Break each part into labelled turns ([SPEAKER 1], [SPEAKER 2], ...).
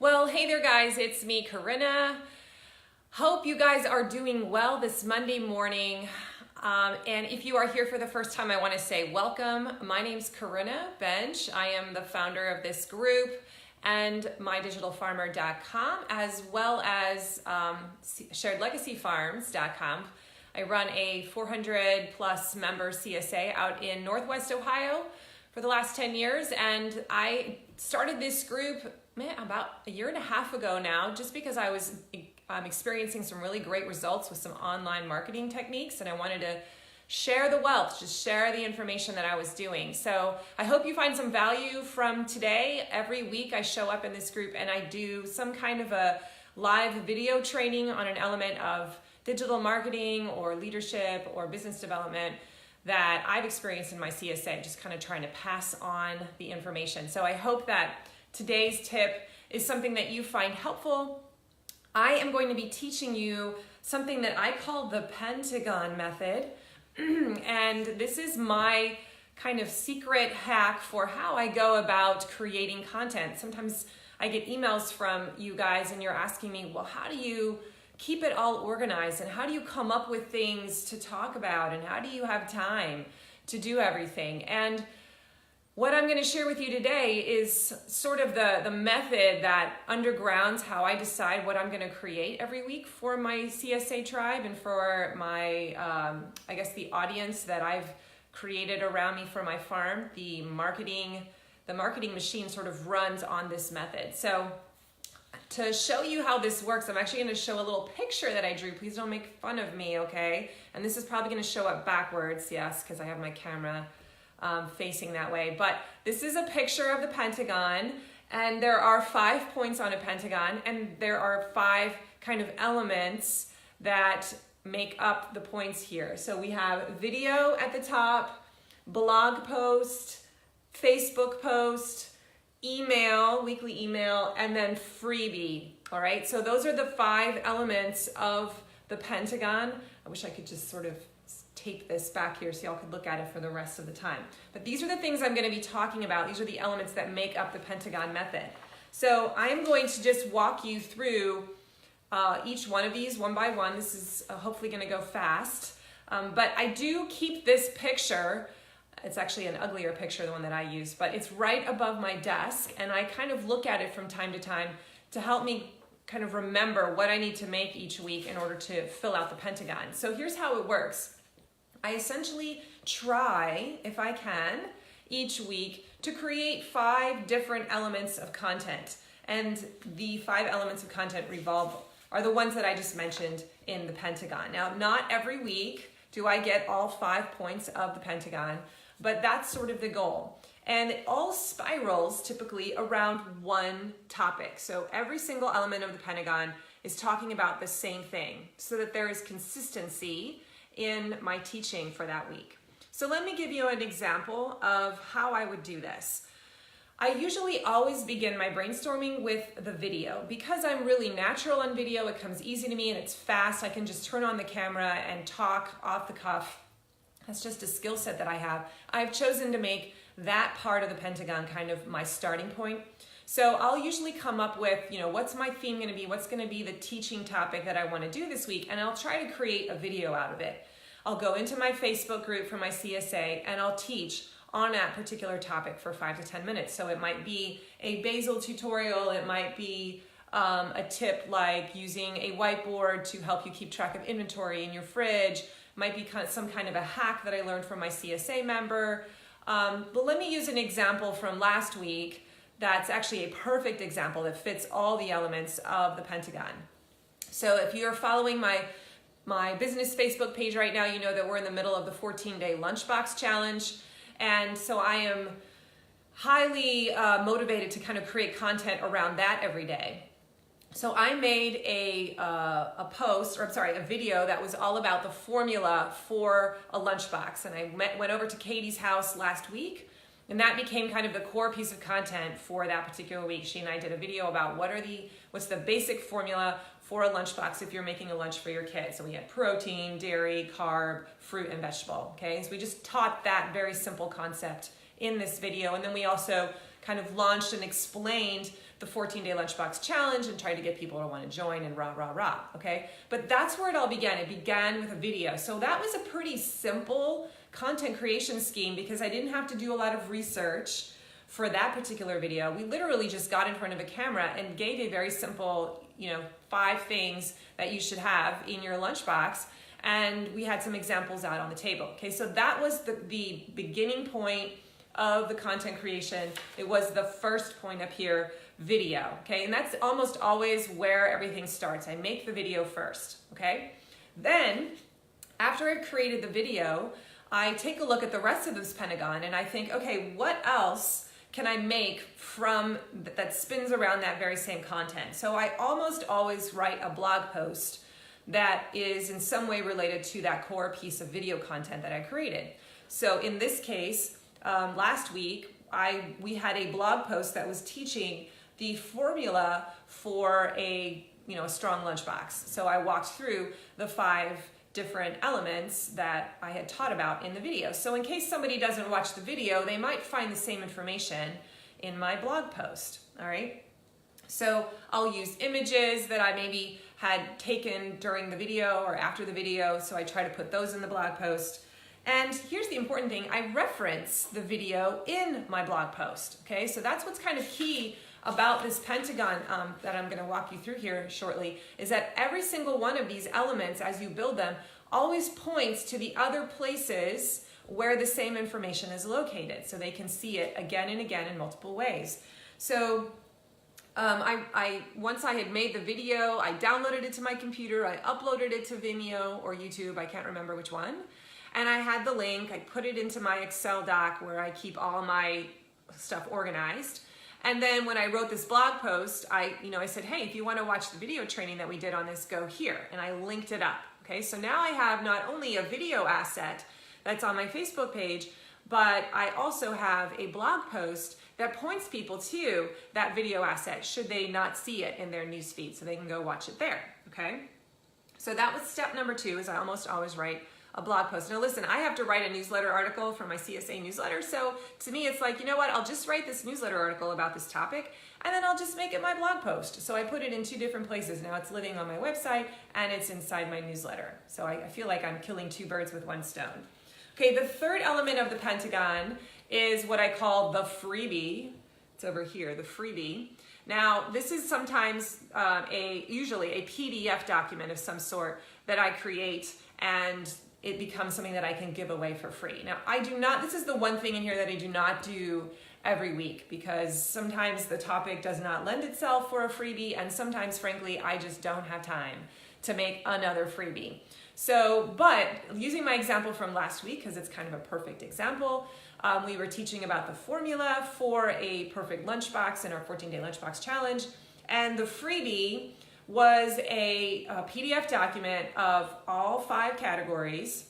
[SPEAKER 1] Well, hey there guys, it's me, Corinna. Hope you guys are doing well this Monday morning. And if you are here for the first time, I want to say welcome. My name's Corinna Bench. I am the founder of this group and mydigitalfarmer.com, as well as sharedlegacyfarms.com. I run a 400 plus member CSA out in Northwest Ohio for the last 10 years, and I started this group about a year and a half ago now, just because I was experiencing some really great results with some online marketing techniques, and I wanted to share the wealth, just share the information that I was doing. So I hope you find some value from today. Every week I show up in this group and I do some kind of a live video training on an element of digital marketing or leadership or business development that I've experienced in my CSA, just kind of trying to pass on the information. So I hope that today's tip is something that you find helpful. I am going to be teaching you something that I call the Pentagon Method. And this is my kind of secret hack for how I go about creating content. Sometimes I get emails from you guys and you're asking me, well, how do you keep it all organized, and how do you come up with things to talk about, and how do you have time to do everything? And what I'm going to share with you today is sort of the method that undergrounds how I decide what I'm going to create every week for my CSA tribe and for my, I guess, the audience that I've created around me for my farm. The marketing machine sort of runs on this method. So to show you how this works, I'm actually going to show a little picture that I drew. Please don't make fun of me, okay? And this is probably going to show up backwards, yes, because I have my camera facing that way. But this is a picture of the Pentagon, and there are 5 points on a pentagon, and there are 5 kind of elements that make up the points here. So we have video at the top, blog post, Facebook post, email, weekly email, and then freebie. All right, so those are the 5 elements of the Pentagon. I wish I could just sort of tape this back here so y'all could look at it for the rest of the time. But these are the things I'm going to be talking about. These are the elements that make up the Pentagon Method. So I'm going to just walk you through each one of these one by one. This is hopefully going to go fast. But I do keep this picture. It's actually an uglier picture, the one that I use, but it's right above my desk, and I kind of look at it from time to time to help me kind of remember what I need to make each week in order to fill out the Pentagon. So here's how it works. I essentially try, if I can, each week to create 5 different elements of content. And the 5 elements of content are the ones that I just mentioned in the Pentagon. Now, not every week do I get all 5 points of the Pentagon, but that's sort of the goal. And it all spirals typically around one topic. So every single element of the Pentagon is talking about the same thing so that there is consistency in my teaching for that week. So let me give you an example of how I would do this. I usually always begin my brainstorming with the video. Because I'm really natural on video, it comes easy to me and it's fast. I can just turn on the camera and talk off the cuff. That's just a skill set that I have. I've chosen to make that part of the Pentagon kind of my starting point. So I'll usually come up with, what's my theme going to be? What's going to be the teaching topic that I want to do this week? And I'll try to create a video out of it. I'll go into my Facebook group for my CSA and I'll teach on that particular topic for 5 to 10 minutes. So it might be a basil tutorial. It might be a tip like using a whiteboard to help you keep track of inventory in your fridge. It might be some kind of a hack that I learned from my CSA member. But let me use an example from last week. That's actually a perfect example that fits all the elements of the Pentagon. So if you're following my business Facebook page right now, you know that we're in the middle of the 14-day lunchbox challenge. And so I am highly motivated to kind of create content around that every day. So I made a video that was all about the formula for a lunchbox. And I went over to Katie's house last week, and that became kind of the core piece of content for that particular week. She and I did a video about what's the basic formula for a lunchbox if you're making a lunch for your kids. So we had protein, dairy, carb, fruit, and vegetable, okay? So we just taught that very simple concept in this video. And then we also kind of launched and explained the 14-day lunchbox challenge and tried to get people to want to join and rah, rah, rah, okay? But that's where it all began. It began with a video. So that was a pretty simple content creation scheme because I didn't have to do a lot of research for that particular video. We literally just got in front of a camera and gave a very simple, 5 things that you should have in your lunchbox. And we had some examples out on the table. Okay, so that was the beginning point of the content creation. It was the first point up here, video. Okay, and that's almost always where everything starts. I make the video first. Okay, then after I've created the video, I take a look at the rest of this Pentagon and I think, okay, what else can I make from that spins around that very same content? So I almost always write a blog post that is in some way related to that core piece of video content that I created. So in this case, last week, we had a blog post that was teaching the formula for a strong lunchbox. So I walked through the 5 different elements that I had taught about in the video. So in case somebody doesn't watch the video, they might find the same information in my blog post, all right? So I'll use images that I maybe had taken during the video or after the video, so I try to put those in the blog post. And here's the important thing, I reference the video in my blog post, okay? So that's what's kind of key about this Pentagon that I'm gonna walk you through here shortly, is that every single one of these elements, as you build them, always points to the other places where the same information is located, so they can see it again and again in multiple ways. So once I had made the video, I downloaded it to my computer, I uploaded it to Vimeo or YouTube, I can't remember which one, and I had the link, I put it into my Excel doc where I keep all my stuff organized. And then when I wrote this blog post, I said, hey, if you want to watch the video training that we did on this, go here. And I linked it up. Okay, so now I have not only a video asset that's on my Facebook page, but I also have a blog post that points people to that video asset should they not see it in their newsfeed, so they can go watch it there. Okay, so that was step number 2, is I almost always write a blog post. Now listen, I have to write a newsletter article for my CSA newsletter, so to me it's like, you know what, I'll just write this newsletter article about this topic and then I'll just make it my blog post. So I put it in 2 different places. Now it's living on my website and it's inside my newsletter. So I feel like I'm killing 2 birds with 1 stone. Okay, the third element of the Pentagon is what I call the freebie. It's over here, the freebie. Now, this is sometimes usually a PDF document of some sort that I create, and it becomes something that I can give away for free. Now, this is the one thing in here that I do not do every week, because sometimes the topic does not lend itself for a freebie, and sometimes, frankly, I just don't have time to make another freebie. So, but using my example from last week, because it's kind of a perfect example, we were teaching about the formula for a perfect lunchbox in our 14-day lunchbox challenge, and the freebie was a PDF document of all 5 categories.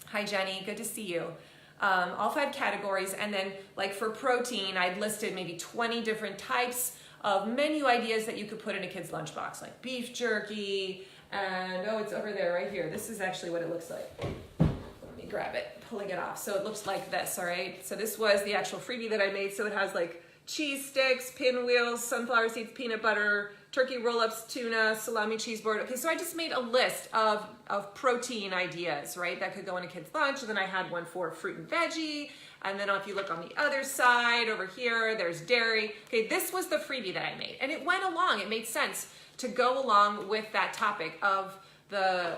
[SPEAKER 1] Hi Jenny, good to see you. All 5 categories, and then like for protein, I'd listed maybe 20 different types of menu ideas that you could put in a kid's lunchbox, like beef jerky, and oh, it's over there right here. This is actually what it looks like. Let me grab it, pulling it off. So it looks like this, all right? So this was the actual freebie that I made. So it has like cheese sticks, pinwheels, sunflower seeds, peanut butter, turkey roll-ups, tuna, salami cheese board. Okay, so I just made a list of protein ideas, right, that could go in a kid's lunch. And then I had one for fruit and veggie. And then if you look on the other side over here, there's dairy. Okay, this was the freebie that I made. And it went along, it made sense to go along with that topic of the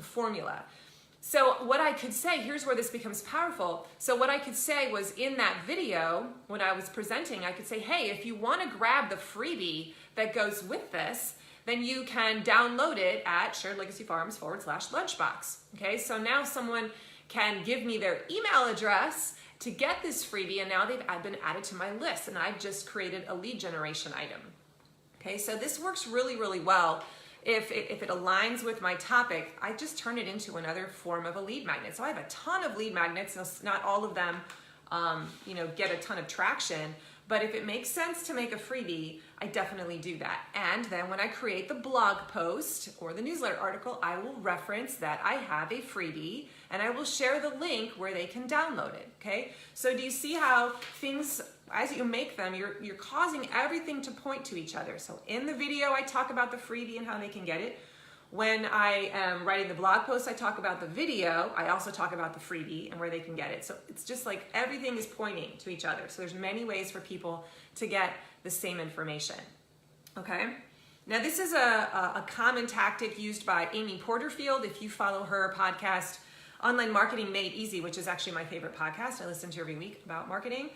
[SPEAKER 1] formula. So what I could say, here's where this becomes powerful. So what I could say was, in that video, when I was presenting, I could say, hey, if you want to grab the freebie that goes with this, then you can download it at sharedlegacyfarms/lunchbox. Okay, so now someone can give me their email address to get this freebie, and now they've been added to my list, and I've just created a lead generation item. Okay, so this works really, really well. If it aligns with my topic, I just turn it into another form of a lead magnet. So I have a ton of lead magnets. Not all of them, get a ton of traction. But if it makes sense to make a freebie, I definitely do that. And then when I create the blog post or the newsletter article, I will reference that I have a freebie, and I will share the link where they can download it. Okay. So do you see how things as you make them, you're causing everything to point to each other. So in the video, I talk about the freebie and how they can get it. When I am writing the blog post, I talk about the video. I also talk about the freebie and where they can get it. So it's just like everything is pointing to each other. So there's many ways for people to get the same information. Okay? Now this is a common tactic used by Amy Porterfield. If you follow her podcast, Online Marketing Made Easy, which is actually my favorite podcast I listen to every week about marketing.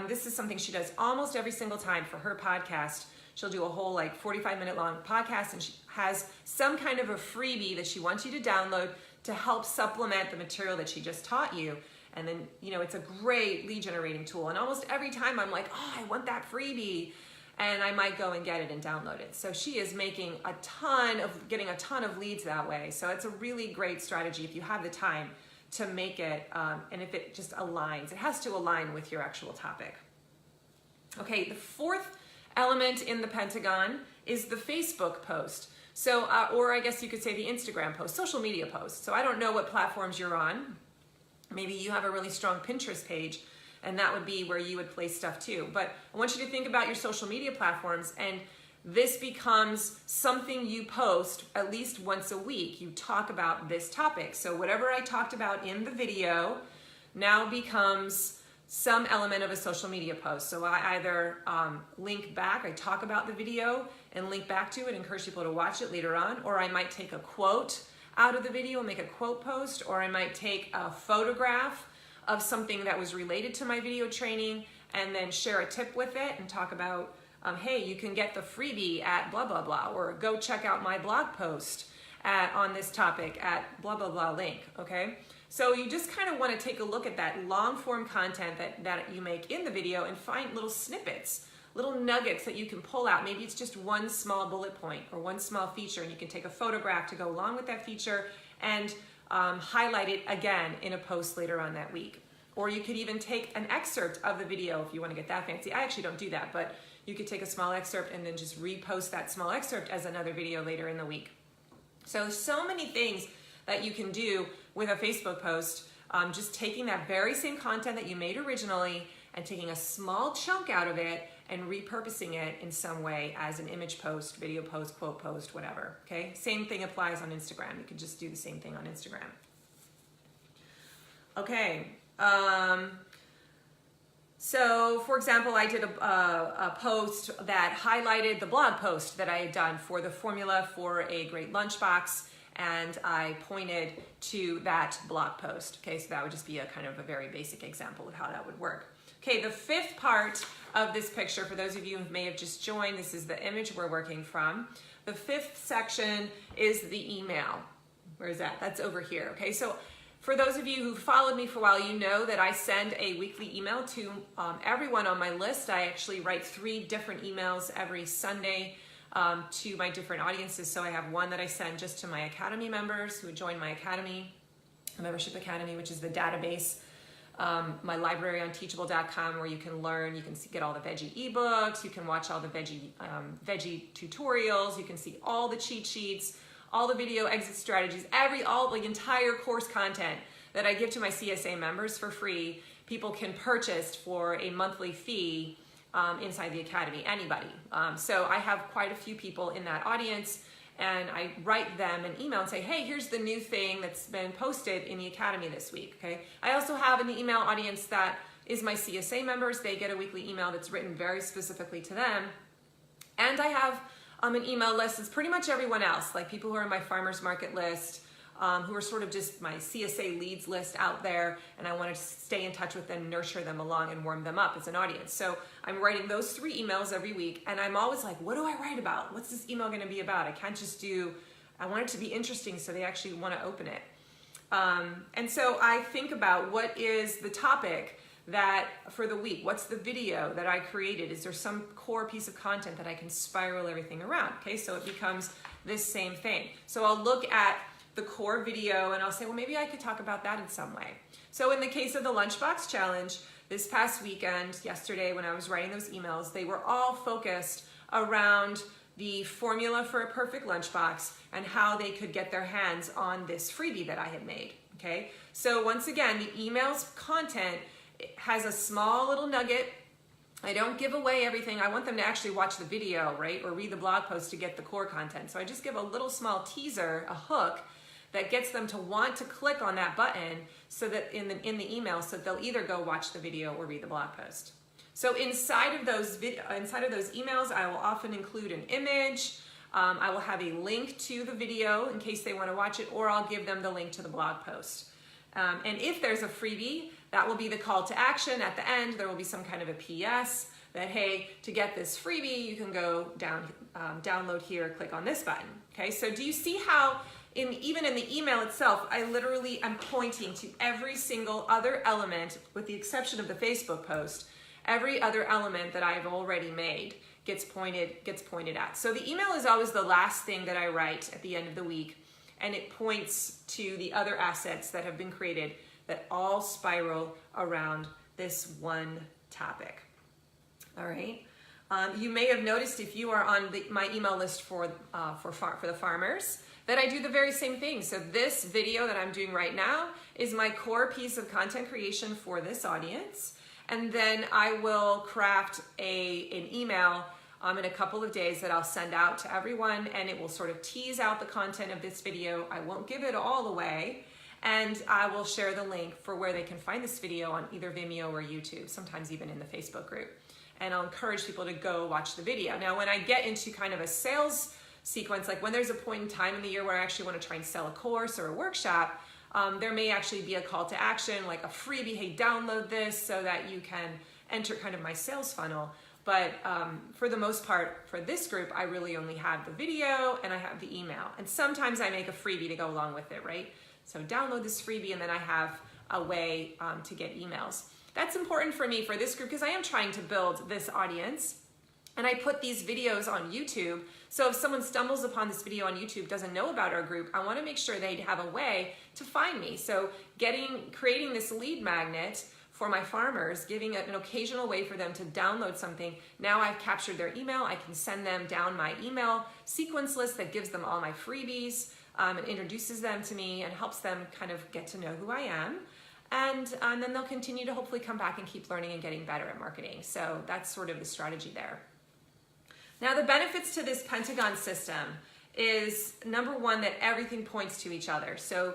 [SPEAKER 1] This is something she does almost every single time for her podcast. She'll do a whole like 45-minute long podcast, and she has some kind of a freebie that she wants you to download to help supplement the material that she just taught you. And then, you know, it's a great lead generating tool. And almost every time I'm like, oh, I want that freebie. And I might go and get it and download it. So she is getting a ton of leads that way. So it's a really great strategy if you have the time to make it, and if it just aligns. It has to align with your actual topic. Okay, the fourth element in the Pentagon is the Facebook post. So, or I guess you could say the Instagram post, social media post. So I don't know what platforms you're on. Maybe you have a really strong Pinterest page, and that would be where you would place stuff too. But I want you to think about your social media platforms, and this becomes something you post at least once a week. You talk about this topic. So whatever I talked about in the video now becomes some element of a social media post. So I either link back, I talk about the video and link back to it, encourage people to watch it later on, or I might take a quote out of the video and make a quote post, or I might take a photograph of something that was related to my video training and then share a tip with it and talk about, hey, you can get the freebie at blah, blah, blah, or go check out my blog post on this topic at blah, blah, blah link, okay? So you just kind of want to take a look at that long form content that you make in the video and find little snippets, little nuggets that you can pull out. Maybe it's just one small bullet point or one small feature, and you can take a photograph to go along with that feature and highlight it again in a post later on that week. Or you could even take an excerpt of the video if you want to get that fancy. I actually don't do that, but you could take a small excerpt and then just repost that small excerpt as another video later in the week. So many things that you can do with a Facebook post, just taking that very same content that you made originally and taking a small chunk out of it and repurposing it in some way as an image post, video post, quote post, whatever, okay? Same thing applies on Instagram. You could just do the same thing on Instagram. Okay, so for example, I did a post that highlighted the blog post that I had done for the formula for a great lunchbox, and I pointed to that blog post. Okay, so that would just be a kind of a very basic example of how that would work. Okay, the fifth part of this picture, for those of you who may have just joined, this is the image we're working from. The fifth section is the email. Where is that? That's over here. Okay, so for those of you who followed me for a while, you know that I send a weekly email to everyone on my list. I actually write 3 different emails every Sunday to my different audiences. So I have one that I send just to my Academy members who join my Academy, Membership Academy, which is the database, my library on teachable.com, where you can learn, you can get all the veggie ebooks, you can watch all the veggie tutorials, you can see all the cheat sheets, all the video exit strategies, all the entire course content that I give to my CSA members for free. People can purchase for a monthly fee inside the Academy, anybody. So I have quite a few people in that audience, and I write them an email and say, hey, here's the new thing that's been posted in the Academy this week, okay? I also have in the email audience that is my CSA members. They get a weekly email that's written very specifically to them. And I have an email list that's pretty much everyone else, like people who are on my farmer's market list, who are sort of just my CSA leads list out there, and I want to stay in touch with them, nurture them along, and warm them up as an audience. So I'm writing those 3 emails every week, and I'm always like, what do I write about? What's this email going to be about? I can't just I want it to be interesting so they actually want to open it. And so I think about what is the topic that for the week, what's the video that I created? Is there some core piece of content that I can spiral everything around? Okay, so it becomes this same thing. So I'll look at the core video and I'll say, well, maybe I could talk about that in some way. So in the case of the Lunchbox Challenge, this past weekend, yesterday when I was writing those emails, they were all focused around the formula for a perfect lunchbox and how they could get their hands on this freebie that I had made, okay? So once again, the email's content has a small little nugget I don't give away everything. I want them to actually watch the video, right? Or read the blog post to get the core content. So I just give a little small teaser, a hook, that gets them to want to click on that button so that in the email, so that they'll either go watch the video or read the blog post. So inside of those emails, I will often include an image. I will have a link to the video in case they want to watch it, or I'll give them the link to the blog post. And if there's a freebie, that will be the call to action. At the end, there will be some kind of a PS that, hey, to get this freebie, you can go download here, click on this button. Okay, so do you see how even in the email itself, I literally am pointing to every single other element, with the exception of the Facebook post, every other element that I've already made gets pointed at. So the email is always the last thing that I write at the end of the week, and it points to the other assets that have been created that all spiral around this one topic. All right. You may have noticed, if you are on my email list for the farmers, that I do the very same thing. So this video that I'm doing right now is my core piece of content creation for this audience. And then I will craft an email in a couple of days that I'll send out to everyone, and it will sort of tease out the content of this video. I won't give it all away, and I will share the link for where they can find this video on either Vimeo or YouTube, sometimes even in the Facebook group. And I'll encourage people to go watch the video. Now, when I get into kind of a sales sequence, like when there's a point in time in the year where I actually want to try and sell a course or a workshop, there may actually be a call to action, like a freebie, hey, download this so that you can enter kind of my sales funnel. But for the most part, for this group, I really only have the video and I have the email. And sometimes I make a freebie to go along with it, right? So download this freebie, and then I have a way to get emails. That's important for me for this group because I am trying to build this audience. And I put these videos on YouTube. So if someone stumbles upon this video on YouTube, doesn't know about our group, I want to make sure they have a way to find me. So creating this lead magnet for my farmers, giving an occasional way for them to download something. Now I've captured their email. I can send them down my email sequence list that gives them all my freebies and introduces them to me and helps them kind of get to know who I am. And then they'll continue to hopefully come back and keep learning and getting better at marketing. So that's sort of the strategy there. Now, the benefits to this Pentagon system is, number one, that everything points to each other. So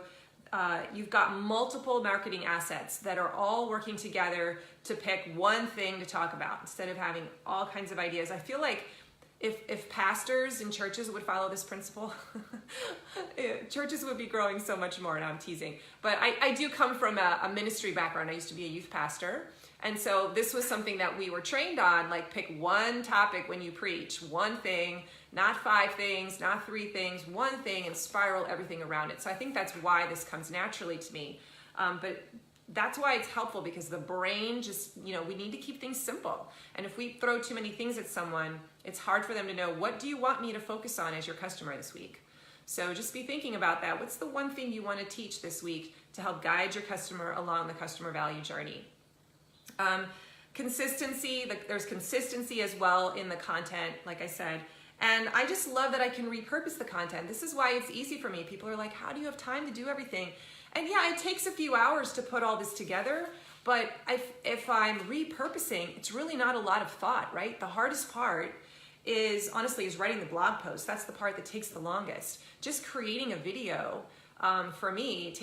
[SPEAKER 1] you've got multiple marketing assets that are all working together to pick one thing to talk about instead of having all kinds of ideas. I feel like if pastors in churches would follow this principle, churches would be growing so much more. And I'm teasing. But I do come from a ministry background. I used to be a youth pastor. And so this was something that we were trained on, like pick one topic when you preach, one thing, not 5 things, not 3 things, one thing, and spiral everything around it. So I think that's why this comes naturally to me. But that's why it's helpful, because the brain just, we need to keep things simple. And if we throw too many things at someone, it's hard for them to know, what do you want me to focus on as your customer this week? So just be thinking about that. What's the one thing you want to teach this week to help guide your customer along the customer value journey? Consistency, there's consistency as well in the content, like I said. And I just love that I can repurpose the content. This is why it's easy for me. People are like, how do you have time to do everything? And yeah, it takes a few hours to put all this together, but if I'm repurposing, it's really not a lot of thought, right? The hardest part is writing the blog post. That's the part that takes the longest. Just creating a video, for me,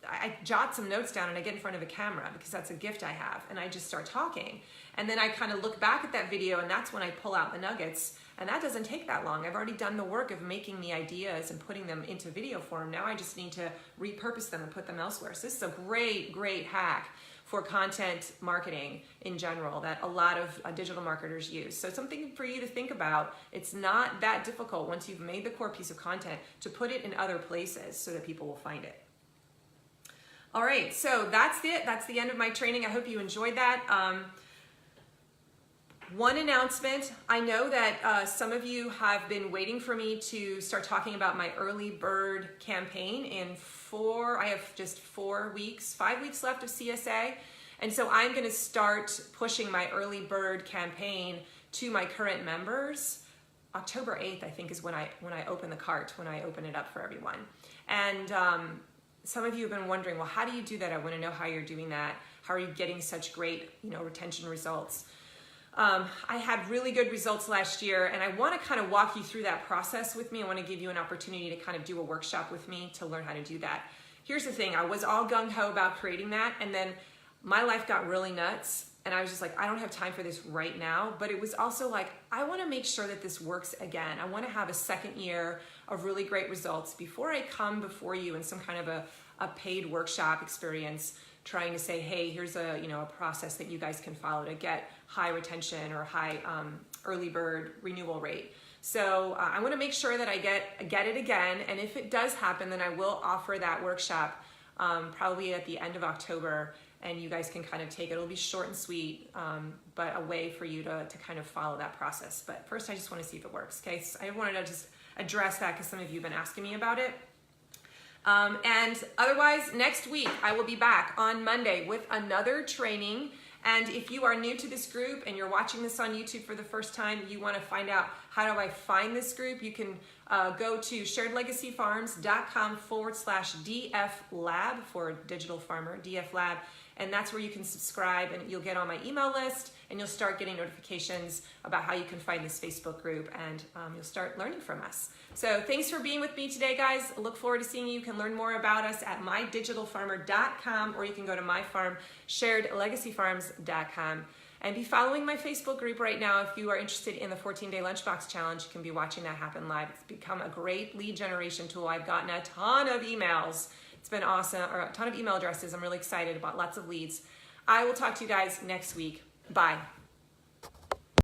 [SPEAKER 1] I jot some notes down and I get in front of a camera because that's a gift I have, and I just start talking. And then I kind of look back at that video, and that's when I pull out the nuggets, and that doesn't take that long. I've already done the work of making the ideas and putting them into video form. Now I just need to repurpose them and put them elsewhere. So this is a great, great hack for content marketing in general that a lot of digital marketers use. So something for you to think about. It's not that difficult once you've made the core piece of content to put it in other places so that people will find it. All right, so that's it. That's the end of my training. I hope you enjoyed that. One announcement. I know that some of you have been waiting for me to start talking about my early bird campaign I have just 5 weeks left of CSA. And so I'm gonna start pushing my early bird campaign to my current members. October 8th, I think, is when I open the cart, when I open it up for everyone. And some of you have been wondering, well, how do you do that? I want to know how you're doing that. How are you getting such great, retention results? I had really good results last year, and I want to kind of walk you through that process with me. I want to give you an opportunity to kind of do a workshop with me to learn how to do that. Here's the thing, I was all gung-ho about creating that, and then my life got really nuts, and I was just like, I don't have time for this right now. But it was also like, I want to make sure that this works again. I want to have a second year of really great results before I come before you in some kind of a paid workshop experience, trying to say, hey, here's a process that you guys can follow to get high retention or high early bird renewal rate. So I want to make sure that I get it again, and if it does happen, then I will offer that workshop probably at the end of October, and you guys can kind of take it. It'll be short and sweet, but a way for you to kind of follow that process. But first, I just want to see if it works. Okay, so I wanted to just address that because some of you have been asking me about it. And otherwise, next week I will be back on Monday with another training. And if you are new to this group and you're watching this on YouTube for the first time, you want to find out how do I find this group, you can go to sharedlegacyfarms.com/DF Lab for digital farmer, DF Lab. And that's where you can subscribe, and you'll get on my email list, and you'll start getting notifications about how you can find this Facebook group, and you'll start learning from us. So thanks for being with me today, guys. I look forward to seeing you. You can learn more about us at mydigitalfarmer.com, or you can go to my farm, sharedlegacyfarms.com. And be following my Facebook group right now if you are interested in the 14-day lunchbox challenge. You can be watching that happen live. It's become a great lead generation tool. I've gotten a ton of emails. It's been awesome, or a ton of email addresses. I'm really excited about lots of leads. I will talk to you guys next week. Bye.